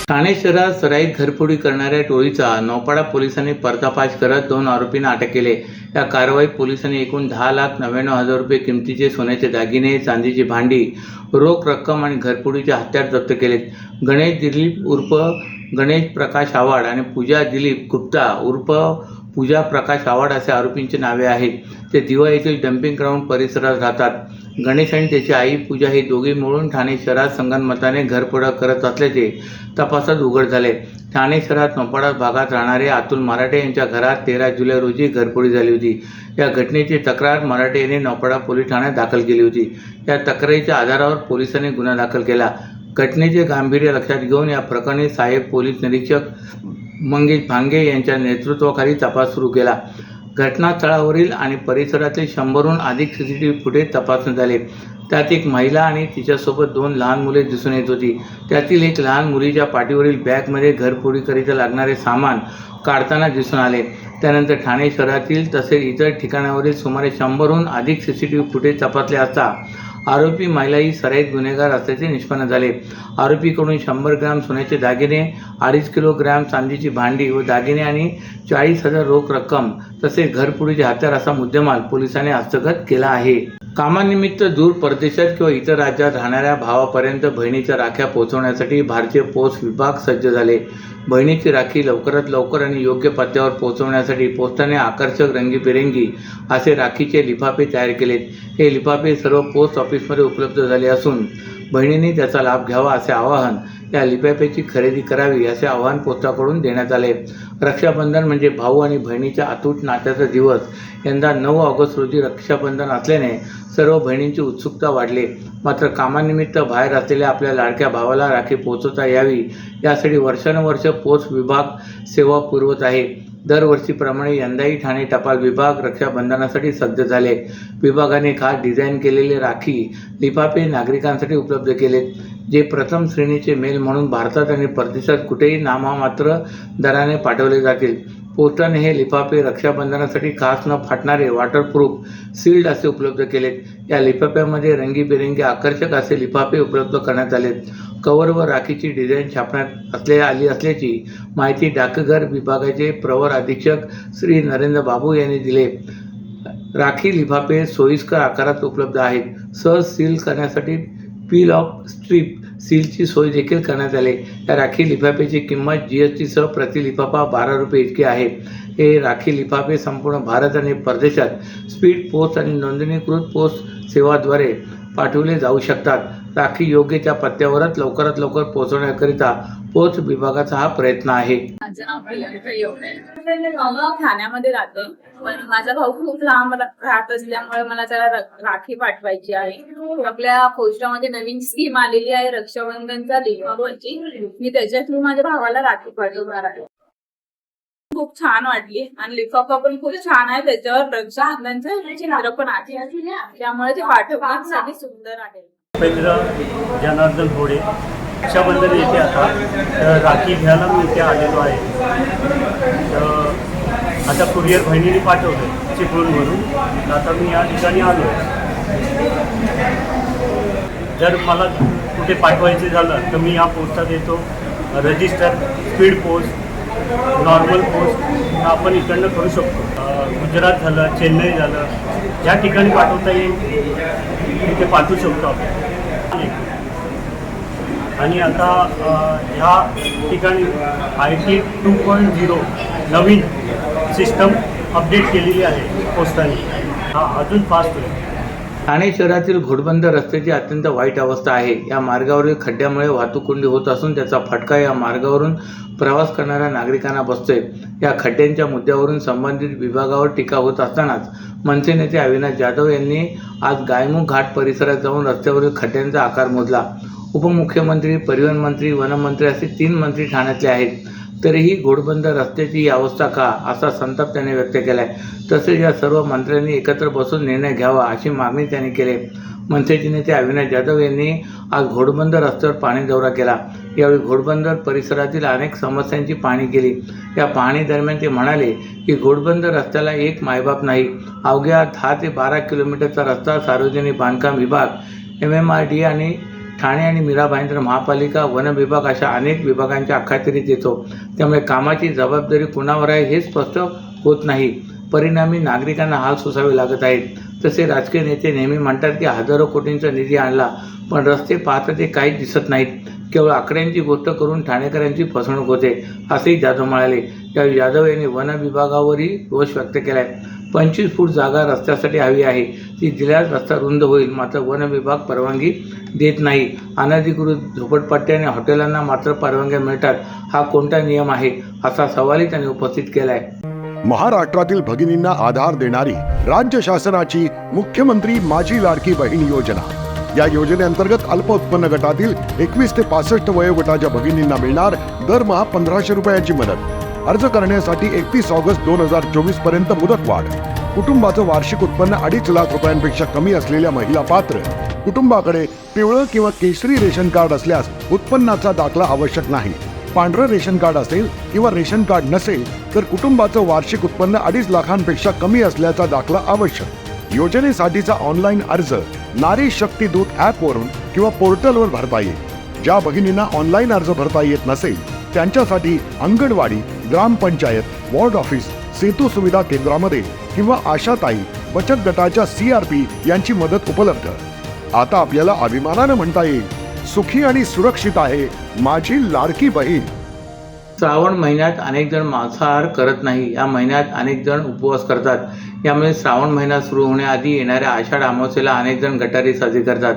ठाणे शहरात सराईत घरफोडी करणाऱ्या टोळीचा नौपाडा पोलिसांनी पर्दाफाश करत 2 आरोपींना अटक केले। या कारवाईत पोलिसांनी एकूण 10,99,000 रुपये किमतीचे सोन्याचे दागिने, चांदीची भांडी, रोख रक्कम आणि घरफोडीचे हत्यार जप्त केलेत। गणेश दिलीप उर्फ गणेश प्रकाश आव्हाड आणि पूजा दिलीप गुप्ता उर्फ पूजा प्रकाश आव्हाड असे आरोपींची नावे आहेत। ते दिवा येथील डम्पिंग ग्राउंड परिसरात राहतात। गणेश आणि त्याची आई पूजा हे दोघे मिळून ठाणे शहरात संगनमताने घरफोडा करत असल्याचे तपासात उघड झाले। ठाणे शहरात नौपाडा भागात राहणारे अतुल मराठे यांच्या घरात 13 जुलै रोजी घरफोडी झाली होती। या घटनेची तक्रार मराठे यांनी नौपाडा पोलीस ठाण्यात दाखल केली होती। या तक्रारीच्या आधारावर पोलिसांनी गुन्हा दाखल केला। घटनेचे गांभीर्य लक्षात घेऊन या प्रकरणी सहाय्यक पोलीस निरीक्षक मंगेश भांगे यांच्या नेतृत्वाखाली तपास सुरू केला। घटनास्थळावरील आणि परिसरातील 100हून अधिक सीसीटीव्ही फुटेज तपासण्यात झाले। त्यात एक महिला आणि तिच्यासोबत 2 लहान मुले दिसून येत होती। त्यातील एक लहान मुलीच्या पाठीवरील बॅगमध्ये घरफोडीकरिता लागणारे सामान काढताना दिसून आले। त्यानंतर ठाणे शहरातील तसेच इतर ठिकाणावरील सुमारे 100हून अधिक सीसीटीव्ही फुटेज तपासले असता आरोपी महिला ही सराईत गुन्हेगार असल्याचे निष्पन्न झाले। आरोपीकडून 100 ग्रॅम सोन्याचे दागिने, 2.5 किलोग्रॅम चांदीची भांडी व दागिने आणि 40,000 रोख रक्कम तसेच घरफोडीचे हत्यार असा मुद्देमाल पोलिसांनी हस्तगत केला आहे। कामानिमित्त दूर परदेशात किंवा इतर राज्यात राहणाऱ्या भावापर्यंत बहिणीच्या राख्या पोहोचवण्यासाठी भारतीय पोस्ट विभाग सज्ज झाले। बहिणीची राखी लवकरात लवकर आणि योग्य पत्त्यावर पोहोचवण्यासाठी पोस्टाने आकर्षक रंगीबेरंगी असे राखीचे लिफाफे तयार केलेत। हे लिफाफे सर्व पोस्ट ऑफिसमध्ये उपलब्ध झाले असून बहिणींनी त्याचा लाभ घ्यावा असे आवाहन, या लिफाफ्याची खरेदी करावी असे आवाहन पोस्टाकडून देण्यात आले। रक्षाबंधन म्हणजे भाऊ आणि बहिणीच्या अतूट नात्याचा दिवस। यंदा 9 ऑगस्ट रोजी रक्षाबंधन असल्याने सर्व बहिणींची उत्सुकता वाढली। मात्र कामानिमित्त बाहेर असलेल्या आपल्या लाडक्या भावाला राखी पोहोचवता यावी यासाठी वर्षानुवर्ष पोस्ट विभाग सेवा पुरवत आहे। दरवर्षीप्रमाणे यंदाही ठाणे टपाल विभाग रक्षाबंधनासाठी सज्ज झाले। विभागाने खास डिझाईन केलेले राखी लिफाफे नागरिकांसाठी उपलब्ध केलेत, जे प्रथम श्रेणीचे मेल म्हणून भारतात आणि परदेशात कुठेही नाममात्र दराने पाठवले जातील। पोस्टाने हे लिफाफे रक्षाबंधनासाठी खास न फाटणारे वॉटरप्रूफ सील्ड असे उपलब्ध केलेत। या लिफाफ्यामध्ये रंगीबेरंगी आकर्षक असे लिफाफे उपलब्ध करण्यात आलेत। कव्हर व राखीची डिझाईन छापण्यात आली असल्याची माहिती डाकघर विभागाचे प्रवर अधीक्षक श्री नरेंद्र बाबू यांनी दिले। राखी लिफाफे सोयीस्कर आकारात उपलब्ध आहेत। सहज सील करण्यासाठी पील ऑफ स्ट्रीप सीलची सोय देखील करण्यात आली। या राखी लिफाफ्याची किंमत GST सह प्रति लिफाफा 12 रुपये इतकी आहे। हे राखी लिफाफे संपूर्ण भारत आणि परदेशात स्पीड पोस्ट आणि नोंदणीकृत पोस्ट सेवाद्वारे पाठवले जाऊ शकतात। राखी योग्य त्या पत्त्यावरच लवकरात लवकर पोहोचवण्याकरिता पोस्ट विभागाचा हा प्रयत्न आहे। माझं नाव प्रियंका येवले, ठाण्यामध्ये राहते, पण माझा भाऊ खूप लांब राहत असल्यामुळे मला त्याला राखी पाठवायची आहे। आपल्या पोस्टामध्ये नवीन स्कीम आलेली आहे रक्षाबंधनच्या लिफाफ्याची। मी त्याच्या थ्रू माझ्या भावाला राखी पाठवणार आहे। खूप छान वाटली आणि लिफाफा पण खूप छान आहे, त्याच्यावर रक्षाबंधनचं चित्र पण आहे, त्यामुळे ते पाठवण्यासाठी सुंदर आहे। जनार्दन होडे, रक्षाबंधन येते आता, राखी घ्यायला मी इथे आलेलो आहे। आता कुरिअर बहिणीने पाठवलं चिपळूणवरून, आता मी या ठिकाणी आलो आहे। जर मला कुठे पाठवायचं झालं तर मी या पोस्टात येतो। Register, speed post, normal post आपण इकडनं करू शकतो। गुजरात झालं, चेन्नई झालं, ज्या ठिकाणी पाठवता येईल तिथे पाठवू शकतो आपण। आणि आता ह्या ठिकाणी IT 2.0 नवीन सिस्टम अपडेट केलेली आहे पोस्टाने, अजून फास्ट होईल। ठाणे शहरातील घोडबंदर रस्त्याची अत्यंत वाईट अवस्था आहे। या मार्गावरील खड्ड्यामुळे वाहतूक कोंडी होत असून त्याचा फटका या मार्गावरून प्रवास करणाऱ्या नागरिकांना बसतोय। या खड्ड्यांच्या मुद्द्यावरून संबंधित विभागावर टीका होत असतानाच मनसे नेते अविनाश जाधव यांनी आज गायमुख घाट परिसरात जाऊन रस्त्यावरील खड्ड्यांचा आकार मोजला। उपमुख्यमंत्री, परिवहन मंत्री, वनमंत्री असे 3 मंत्री ठाण्यातले आहेत, तरीही घोडबंदर रस्त्याची ही अवस्था का, असा संताप त्यांनी व्यक्त केलाय। तसेच या सर्व मंत्र्यांनी एकत्र बसून निर्णय घ्यावा अशी मागणी त्यांनी केली। मनसेचे नेते अविनाश जाधव यांनी आज घोडबंदर रस्त्यावर पाहणी दौरा केला। यावेळी घोडबंदर परिसरातील अनेक समस्यांची पाहणी केली। या पाहणी दरम्यान ते म्हणाले की घोडबंदर रस्त्याला एक मायबाप नाही, अवघ्या 10 ते 12 किलोमीटरचा रस्ता सार्वजनिक बांधकाम विभाग, MMRDA आणि ठाणे आणि मीरा भाईंदर महापालिका, वन विभाग अशा अनेक विभागांच्या अखत्यारीत येतो. त्यामुळे कामाची जबाबदारी कुणावर आहे हे स्पष्ट होत नाही. परिणामी नागरिकांना हाल सोसावे लागत आहेत. तसे राजकीय नेते नेहमी म्हणतात की हजारो कोटींचा निधी आणला, पण रस्ते पाहता ते काहीच दिसत नाहीत. केवळ आकड्यांची गोष्ट करून ठाणेकरांची फसवणूक होते, असेही जाधव म्हणाले. त्यावेळी जाधव यांनी वन विभागावरही रोष व्यक्त केला आहे. 25 फूट जागा रस्त्यासाठी हवी आहे, ती दिल्यास रस्ता रुंद होईल, मात्र वन विभाग परवानगी देत नाही. अनधिकृत झोपडपट्ट्या आणि हॉटेलांना मात्र परवानग्या मिळतात. हा कोणता नियम आहे, असा सवालही त्यांनी उपस्थित केला आहे. महाराष्ट्रातील भगिनींना आधार देणारी राज्य शासनाची मुख्यमंत्री माझी लाडकी बहीण योजना. या योजनेअंतर्गत अल्प उत्पन्न गटातील 21 ते 65 वयोगटाच्या भगिनींना मिळणार दरमहा 1500 रुपयांची मदत. अर्ज करण्यासाठी 31 ऑगस्ट 2024 पर्यंत मुदतवाढ. कुटुंबाचं वार्षिक उत्पन्न 2.5 लाख रुपयांपेक्षा कमी असलेल्या महिला पात्र. कुटुंबाकडे पिवळं किंवा केशरी रेशन कार्ड असल्यास उत्पन्नाचा दाखला आवश्यक नाही. पांढरं रेशन कार्ड असेल किंवा रेशन कार्ड नसेल तर कुटुंबाचं वार्षिक उत्पन्न 2.5 लाखांपेक्षा कमी असल्याचा दाखला आवश्यक. योजनेसाठीचा ऑनलाईन अर्ज नारी शक्ती दूत ॲपवरून किंवा पोर्टलवर भरता येईल. ज्या भगिनींना ऑनलाईन अर्ज भरता येत नसेल त्यांच्यासाठी अंगणवाडी, ग्रामपंचायत, वॉर्ड ऑफिस, सेतू सुविधा केंद्रामध्ये किंवा आशाताई बचत गटाच्या CRP यांची मदत उपलब्ध. आता आपल्याला अभिमानानं म्हणता येईल, सुखी आणि सुरक्षित आहे माझी लाडकी बहीण. श्रावण महिन्यात अनेक जण मांसाहार करत नाही. या महिन्यात अनेक जण उपवास करतात. यामुळे श्रावण महिना सुरू होण्याआधी येणाऱ्या आषाढ अमावस्येला अनेक जण गटारी साजरी करतात.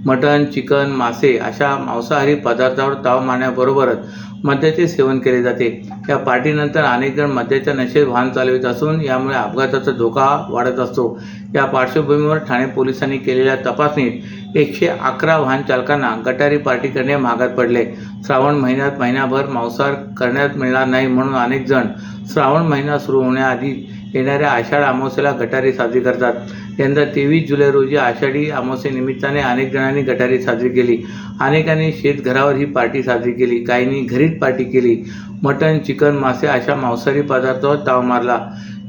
मटण, चिकन, मासे अशा मांसाहारी पदार्थावर ताव मारण्याबरोबरच मद्याचे सेवन केले जाते. या पार्टीनंतर अनेक जण मद्याच्या नशेत वाहन चालवित असून यामुळे अपघाताचा धोका वाढत असतो. या पार्श्वभूमीवर ठाणे पोलिसांनी केलेल्या तपासणीत 111 वाहन चालकांना गटारी पार्टी करणे महागात पडले. श्रावण महिन्यात महिनाभर मांसाहार करण्यात मिळणार नाही म्हणून अनेक जण श्रावण महिना सुरू होण्याआधी येणाऱ्या आषाढ अमावस्येला गटारी साजरी करतात. यंदा 23 जुलै रोजी आषाढी अमावस्येनिमित्ताने अनेक जणांनी गटारी साजरी केली. अनेकांनी शेतघरावर ही पार्टी साजरी केली. काहींनी घरीच पार्टी केली. मटण, चिकन, मासे अशा मांसाहारी पदार्थावर ताव मारला.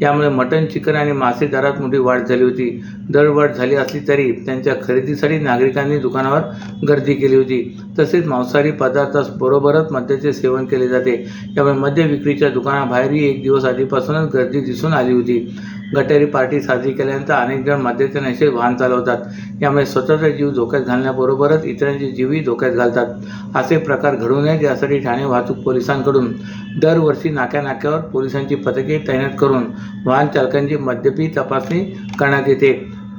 यामुळे मटण, चिकन आणि मासे दरात मोठी वाढ झाली होती. दरवाढ झाली असली तरी त्यांच्या खरेदीसाठी नागरिकांनी दुकानावर गर्दी केली होती. तसेच मांसाहारी पदार्थाबरोबरच मद्याचे सेवन केले जाते. यामुळे मद्य विक्रीच्या दुकानाबाहेरही एक दिवस आधीपासूनच गर्दी दिसून आली होती. गटारी पार्टी साजरी केल्यानंतर अनेक जण मद्याच्या नशेत वाहन चालवतात. यामुळे स्वतःचा जीव धोक्यात घालण्याबरोबरच इतरांचे जीवही धोक्यात घालतात. असे प्रकार घडू नयेत यासाठी ठाणे वाहतूक पोलिसांकडून दरवर्षी नाक्यानाक्यावर पोलिसांची पथके तैनात करून वाहन चालकांची मद्यपी तपासणी करण्यात येते.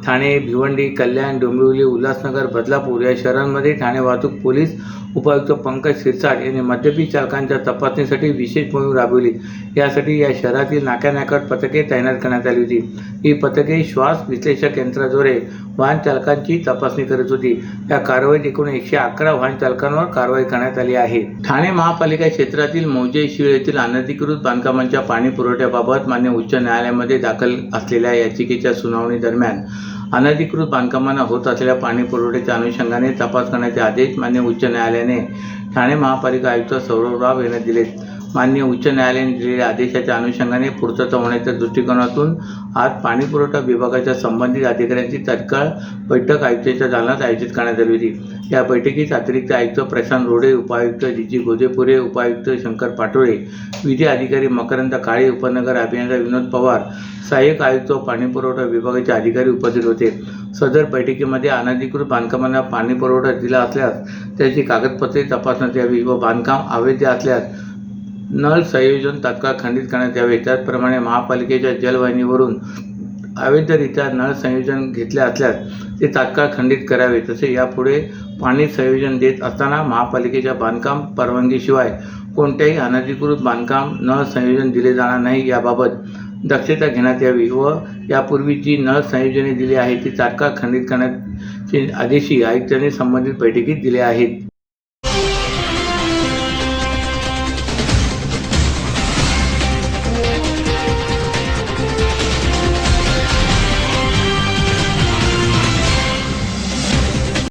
ठाणे, भिवंडी, कल्याण, डोंबिवली, उल्हासनगर, बदलापूर या शहरांमध्ये ठाणे वाहतूक पोलीस उपायुक्त पंकज शिरसाट यांनी मद्यपी चालकांच्या तपासणीसाठी विशेष मोहीम राबवली. यासाठी या शहरातील नाक्यानाक्यावर पथके तैनात करण्यात आली होती. ही पथके श्वास विश्लेषक यंत्राद्वारे वाहन चालकांची तपासणी करत होती. या कारवाईत एकूण 111 वाहन चालकांवर कारवाई करण्यात आली आहे. ठाणे महापालिका क्षेत्रातील मौजे शीळ येथील अनधिकृत बांधकामांच्या पाणी पुरवठ्याबाबत मान्य उच्च न्यायालयामध्ये दाखल असलेल्या याचिकेच्या सुनावणी दरम्यान अनधिकृत बांधकामांना होत असलेल्या पाणी पुरवठ्याच्या अनुषंगाने तपास करण्याचे आदेश मान्य उच्च न्यायालयाने ठाणे महापालिका आयुक्त सौरभ राव यांना दिलेत. मान्य उच्च न्यायालयाने दिलेल्या आदेशाच्या अनुषंगाने पूर्तता होण्याच्या दृष्टिकोनातून आज पाणी पुरवठा विभागाच्या संबंधित अधिकाऱ्यांची तत्काळ बैठक आयुक्तांच्या दालनात आयोजित करण्यात आली होती. या बैठकीत अतिरिक्त आयुक्त प्रशांत रोडे, उपायुक्त जी गोदेपुरे, उपायुक्त शंकर पाटोळे, विधी अधिकारी मकरंद काळे, उपनगर अभियंता विनोद पवार, सहाय्यक आयुक्त पाणी पुरवठा विभागाचे अधिकारी उपस्थित होते. सदर बैठकीमध्ये अनधिकृत बांधकामांना पाणी पुरवठा दिला असल्यास त्याची कागदपत्रे तपासण्यात यावी व बांधकाम अवैध असल्यास नळ संयोजन तात्काळ खंडित करण्यात यावे. त्याचप्रमाणे महापालिकेच्या जलवाहिनीवरून अवैधरित्या नळ संयोजन घेतले असल्यास ते तात्काळ खंडित करावे. तसे यापुढे पाणी संयोजन देत असताना महापालिकेच्या बांधकाम परवानगीशिवाय कोणत्याही अनधिकृत बांधकाम नळ संयोजन दिले जाणार नाही याबाबत दक्षता घेण्यात यावी व यापूर्वी जी नळ संयोजने दिली आहेत ती तात्काळ खंडित करण्याचे आदेशही आयुक्तांनी संबंधित बैठकीत दिले आहेत.